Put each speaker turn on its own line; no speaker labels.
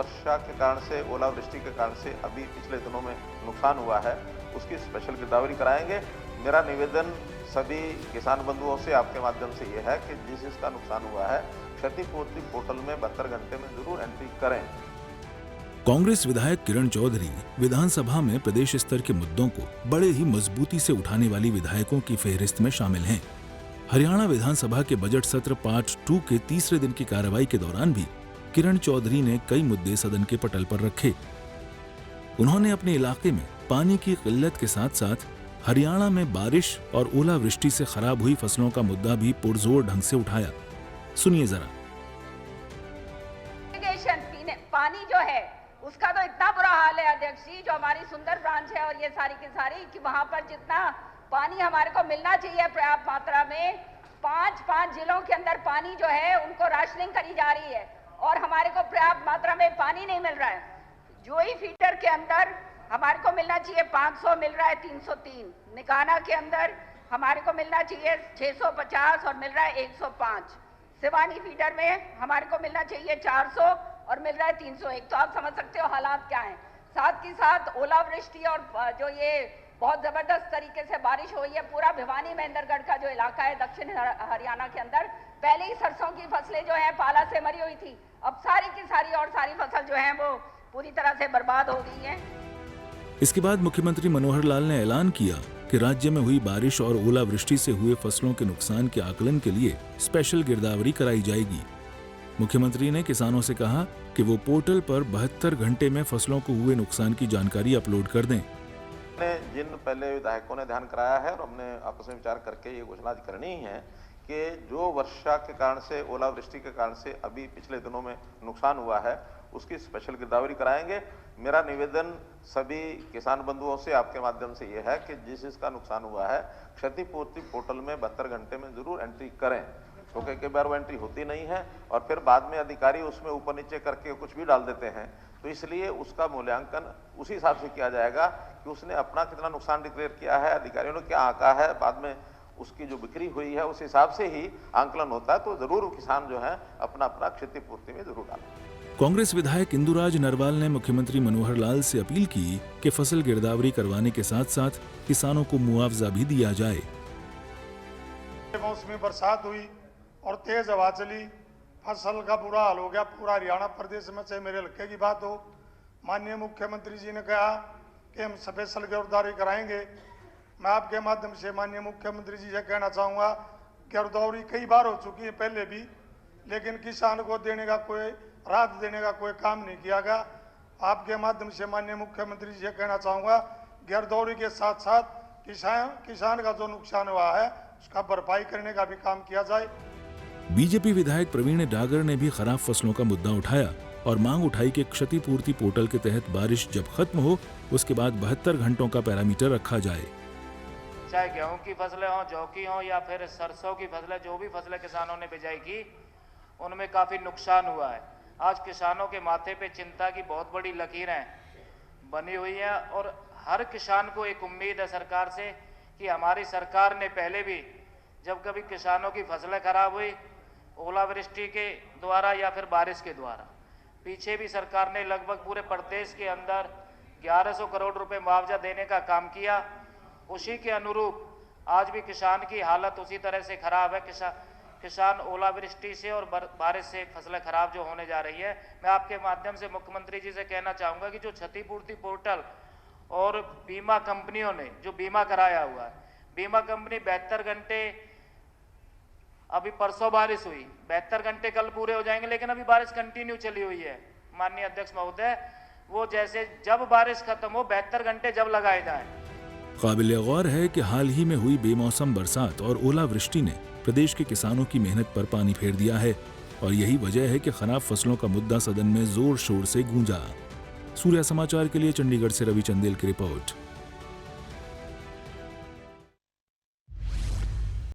वर्षा के कारण से, ओलावृष्टि के कारण से अभी पिछले दिनों में नुकसान हुआ है, उसकी स्पेशल गिरदावरी कराएंगे। मेरा निवेदन सभी किसान बंधुओं से आपके माध्यम से ये है कि जिसका नुकसान हुआ है, क्षतिपूर्ति पोर्टल में 72 घंटे में जरूर एंट्री करें।
कांग्रेस विधायक किरण चौधरी विधानसभा में प्रदेश स्तर के मुद्दों को बड़े ही मजबूती से उठाने वाली विधायकों की फेहरिस्त में शामिल हैं। हरियाणा विधानसभा के बजट सत्र पार्ट 2 के तीसरे दिन की कार्रवाई के दौरान भी किरण चौधरी ने कई मुद्दे सदन के पटल पर रखे। उन्होंने अपने इलाके में पानी की किल्लत के साथ साथ हरियाणा में बारिश और ओलावृष्टि से खराब हुई फसलों का मुद्दा भी पुरजोर ढंग से उठाया। सुनिए जरा।
पानी जो है उसका तो इतना बुरा हाल है अध्यक्ष जी, जो हमारी सुंदर ब्रांच है और ये सारी की सारी, कि वहां पर जितना पानी हमारे को मिलना चाहिए पर्याप्त मात्रा में, पांच जिलों के अंदर पानी जो है उनको राशनिंग करी जा रही है और हमारे को पर्याप्त मात्रा में पानी नहीं मिल रहा है। जोई फीडर के अंदर हमारे को मिलना चाहिए 500, मिल रहा है 303। निकाना के अंदर हमारे को मिलना चाहिए 650 और मिल रहा है 105। सिवानी फीडर में हमारे को मिलना चाहिए 400 और मिल रहा है 301। तो आप समझ सकते हो हालात क्या हैं। साथ ही साथ ओलावृष्टि और जो ये बहुत जबरदस्त तरीके से बारिश हुई है, पूरा भिवानी महेंद्रगढ़ का जो इलाका है दक्षिण हरियाणा के अंदर, पहले ही सरसों की फसलें जो है पाला से मरी हुई थी, अब सारी की सारी और सारी फसल जो है वो पूरी तरह से बर्बाद हो गई है।
इसके बाद मुख्यमंत्री मनोहर लाल ने ऐलान किया कि राज्य में हुई बारिश और ओलावृष्टि से हुए फसलों के नुकसान के आकलन के लिए स्पेशल गिरदावरी कराई जाएगी। मुख्यमंत्री ने किसानों से कहा कि वो पोर्टल पर 72 घंटे में फसलों को हुए नुकसान की जानकारी अपलोड कर दें।
जिन पहले विधायकों ने ध्यान कराया है और हमने आपस में विचार करके ये घोषणा करनी ही है कि जो वर्षा के कारण से, ओलावृष्टि के कारण से अभी पिछले दिनों में नुकसान हुआ है, उसकी स्पेशल गिरदावरी कराएंगे। मेरा निवेदन सभी किसान बंधुओं से आपके माध्यम से ये है कि जिसका नुकसान हुआ है, क्षतिपूर्ति पोर्टल में 72 घंटे में जरूर एंट्री करें, क्योंकि कई बार वो एंट्री होती नहीं है और फिर बाद में अधिकारी उसमें ऊपर नीचे करके कुछ भी डाल देते हैं। तो इसलिए उसका मूल्यांकन उसी हिसाब से किया जाएगा कि उसने अपना कितना नुकसान डिक्लेयर किया है, अधिकारियों ने क्या आंका है, बाद में उसकी जो बिक्री हुई है उस हिसाब से ही आंकलन होता है। तो जरूर किसान जो है अपना अपना क्षतिपूर्ति में जरूर डालें।
कांग्रेस विधायक इंदुराज नरवाल ने मुख्यमंत्री मनोहर लाल से अपील की कि फसल गिरदावरी करवाने के साथ साथ किसानों को मुआवजा भी दिया जाए।
मौसमी बरसात हुई और तेज हवा चली, फसल का बुरा हाल हो गया पूरा हरियाणा प्रदेश में। चाहे मेरे हल्के की बात हो, माननीय मुख्यमंत्री जी ने कहा कि हम स्पेशल गिरदावरी कराएंगे। मैं आपके माध्यम से माननीय मुख्यमंत्री जी से कहना चाहूँगा, गिरदावरी कई बार हो चुकी है पहले भी, लेकिन किसान को देने का कोई, राहत देने का कोई काम नहीं किया गया। आपके माध्यम से माननीय मुख्यमंत्री जी से कहना चाहूँगा, गिरदावरी के साथ साथ किसान का जो नुकसान हुआ है उसका भरपाई करने का भी काम किया जाए।
बीजेपी विधायक प्रवीण डागर ने भी खराब फसलों का मुद्दा उठाया और मांग उठाई कि क्षतिपूर्ति पोर्टल के तहत बारिश जब खत्म हो उसके बाद 72 घंटों का पैरामीटर रखा जाए।
चाहे गेहूं की फसलें हों, जौ की हों या फिर सरसों की फसलें, जो भी फसलें किसानों ने बिजाई की उनमें काफी नुकसान हुआ है। आज किसानों के माथे पे चिंता की बहुत बड़ी लकीरें बनी हुई है और हर किसान को एक उम्मीद है सरकार से कि हमारी सरकार ने पहले भी जब कभी किसानों की फसलें खराब हुई ओलावृष्टि के द्वारा या फिर बारिश के द्वारा, पीछे भी सरकार ने लगभग पूरे प्रदेश के अंदर 1100 करोड़ रुपए मुआवजा देने का काम किया। उसी के अनुरूप आज भी किसान की हालत उसी तरह से खराब है। किसान ओलावृष्टि से और बारिश से फसलें खराब जो होने जा रही है। मैं आपके माध्यम से मुख्यमंत्री जी से कहना चाहूँगा कि जो क्षतिपूर्ति पोर्टल और बीमा कंपनियों ने जो बीमा कराया हुआ है, बीमा कंपनी 72 घंटे, अभी परसों बारिश हुई, 72 घंटे कल पूरे हो जाएंगे, लेकिन अभी बारिश कंटिन्यू चली हुई है। माननीय अध्यक्ष महोदय, वो जैसे जब बारिश खत्म हो 72 घंटे जब लगाए जाएं।
काबिल गौर है कि हाल ही में हुई बेमौसम बरसात और ओलावृष्टि ने प्रदेश के किसानों की मेहनत पर पानी फेर दिया है और यही वजह है कि खराब फसलों का मुद्दा सदन में जोर शोर से गूंजा। सूर्या समाचार के लिए चंडीगढ़ से रवि चंदेल की रिपोर्ट।